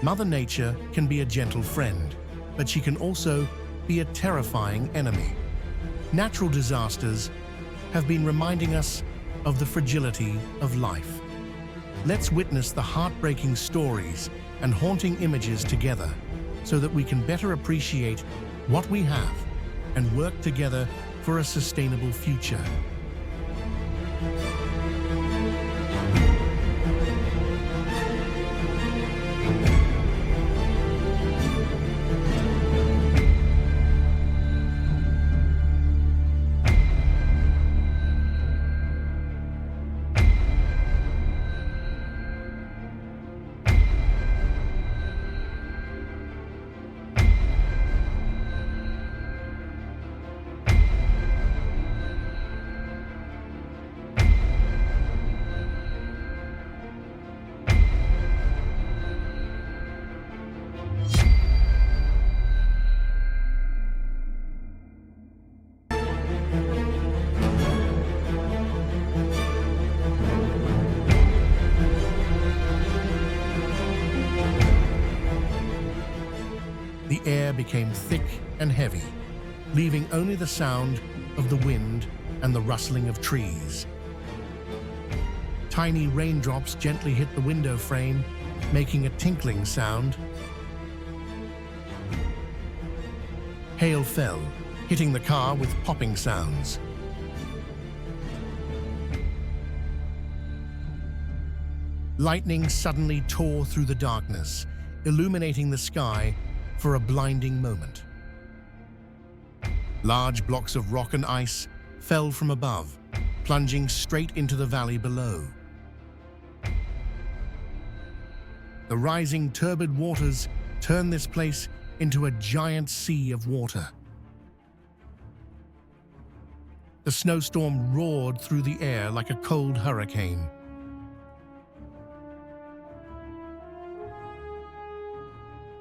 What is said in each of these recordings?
Mother Nature can be a gentle friend, but she can also be a terrifying enemy. Natural disasters have been reminding us of the fragility of life. Let's witness the heartbreaking stories and haunting images together so that we can better appreciate what we have and work together for a sustainable future. The air became thick and heavy, leaving only the sound of the wind and the rustling of trees. Tiny raindrops gently hit the window frame, making a tinkling sound. Hail fell, hitting the car with popping sounds. Lightning suddenly tore through the darkness, illuminating the sky for a blinding moment. Large blocks of rock and ice fell from above, plunging straight into the valley below. The rising turbid waters turned this place into a giant sea of water. The snowstorm roared through the air like a cold hurricane.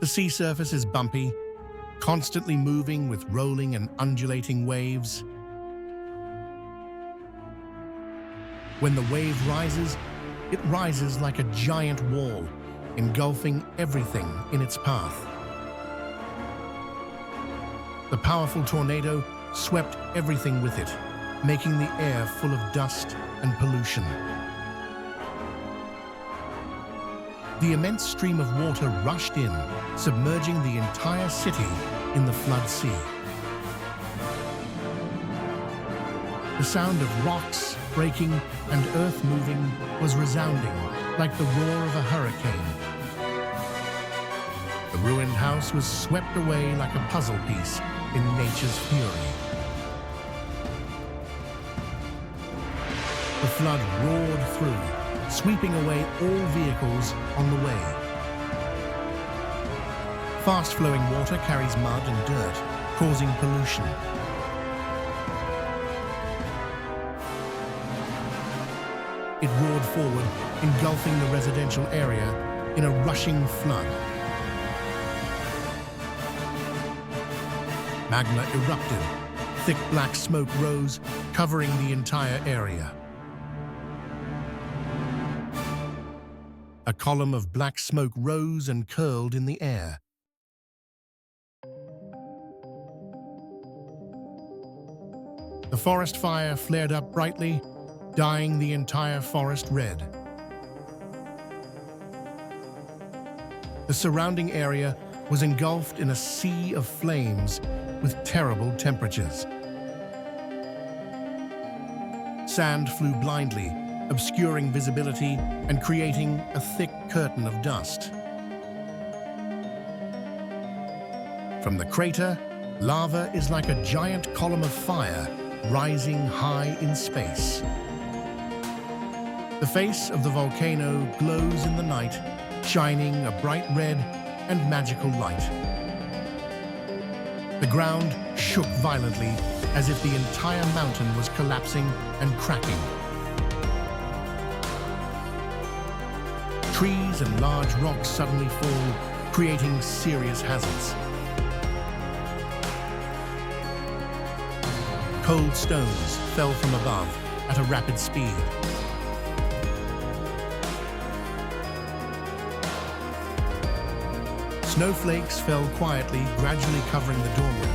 The sea surface is bumpy, constantly moving with rolling and undulating waves. When the wave rises, it rises like a giant wall, engulfing everything in its path. The powerful tornado swept everything with it, making the air full of dust and pollution. The immense stream of water rushed in, submerging the entire city in the flood sea. The sound of rocks breaking and earth moving was resounding like the roar of a hurricane. The ruined house was swept away like a puzzle piece in nature's fury. The flood roared through, sweeping away all vehicles on the way. Fast-flowing water carries mud and dirt, causing pollution. It roared forward, engulfing the residential area in a rushing flood. Magma erupted. Thick black smoke rose, covering the entire area. A column of black smoke rose and curled in the air. The forest fire flared up brightly, dyeing the entire forest red. The surrounding area was engulfed in a sea of flames with terrible temperatures. Sand flew blindly, obscuring visibility and creating a thick curtain of dust. From the crater, lava is like a giant column of fire rising high in space. The face of the volcano glows in the night, shining a bright red and magical light. The ground shook violently as if the entire mountain was collapsing and cracking. Trees and large rocks suddenly fall, creating serious hazards. Cold stones fell from above at a rapid speed. Snowflakes fell quietly, gradually covering the doorway.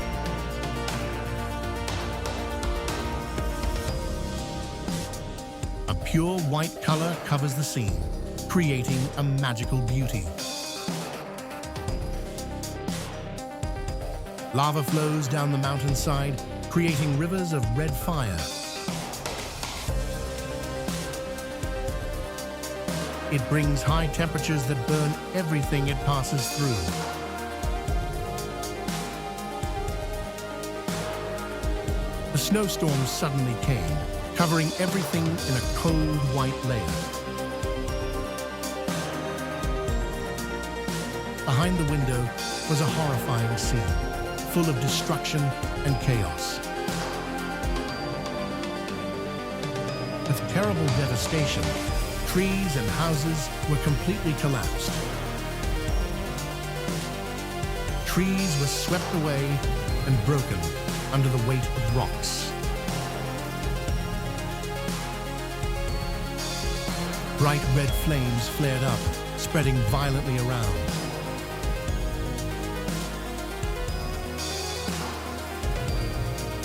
A pure white color covers the scene, creating a magical beauty. Lava flows down the mountainside, creating rivers of red fire. It brings high temperatures that burn everything it passes through. The snowstorm suddenly came, covering everything in a cold white layer. Behind the window was a horrifying scene, full of destruction and chaos. With terrible devastation, trees and houses were completely collapsed. Trees were swept away and broken under the weight of rocks. Bright red flames flared up, spreading violently around.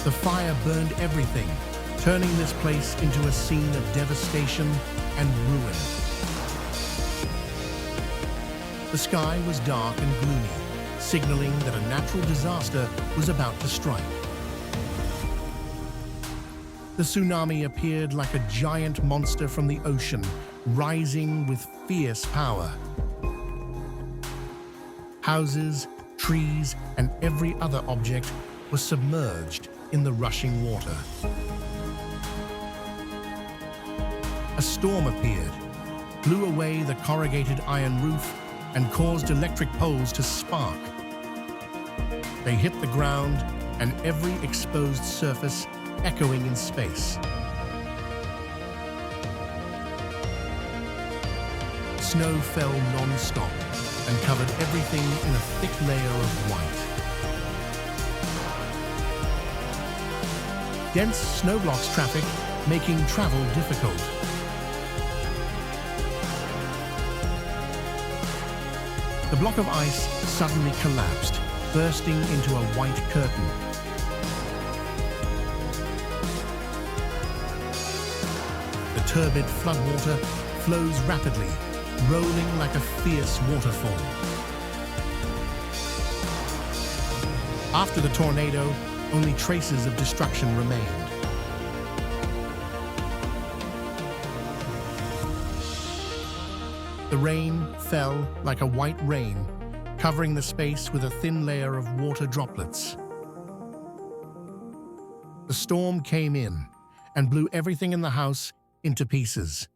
The fire burned everything, turning this place into a scene of devastation and ruin. The sky was dark and gloomy, signaling that a natural disaster was about to strike. The tsunami appeared like a giant monster from the ocean, rising with fierce power. Houses, trees, and every other object was submerged in the rushing water. A storm appeared, blew away the corrugated iron roof, and caused electric poles to spark. They hit the ground, and every exposed surface echoing in space. Snow fell non-stop and covered everything in a thick layer of white. Dense snow blocks traffic, making travel difficult. The block of ice suddenly collapsed, bursting into a white curtain. The turbid floodwater flows rapidly, rolling like a fierce waterfall. After the tornado, only traces of destruction remained. The rain fell like a white rain, covering the space with a thin layer of water droplets. The storm came in and blew everything in the house into pieces.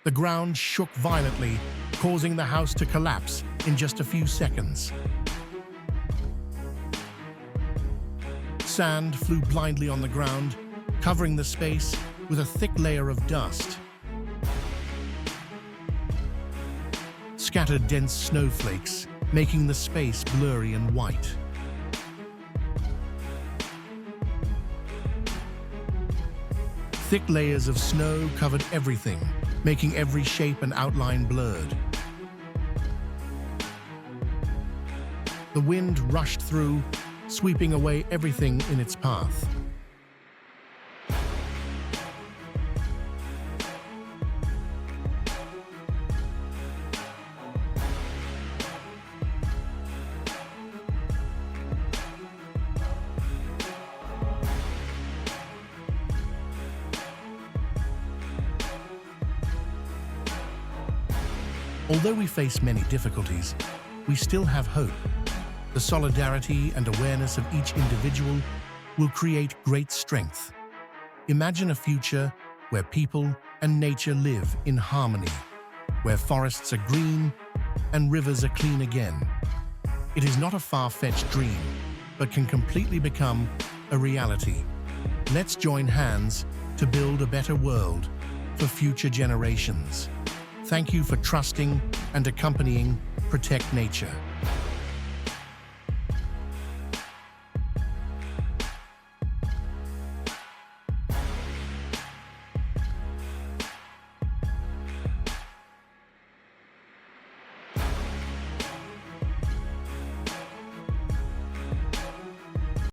The ground shook violently, causing the house to collapse in just a few seconds. Sand flew blindly on the ground, covering the space with a thick layer of dust. Scattered dense snowflakes, making the space blurry and white. Thick layers of snow covered everything, making every shape and outline blurred. The wind rushed through, sweeping away everything in its path. Although we face many difficulties, we still have hope. The solidarity and awareness of each individual will create great strength. Imagine a future where people and nature live in harmony, where forests are green and rivers are clean again. It is not a far-fetched dream, but can completely become a reality. Let's join hands to build a better world for future generations. Thank you for trusting and accompanying Protect Nature.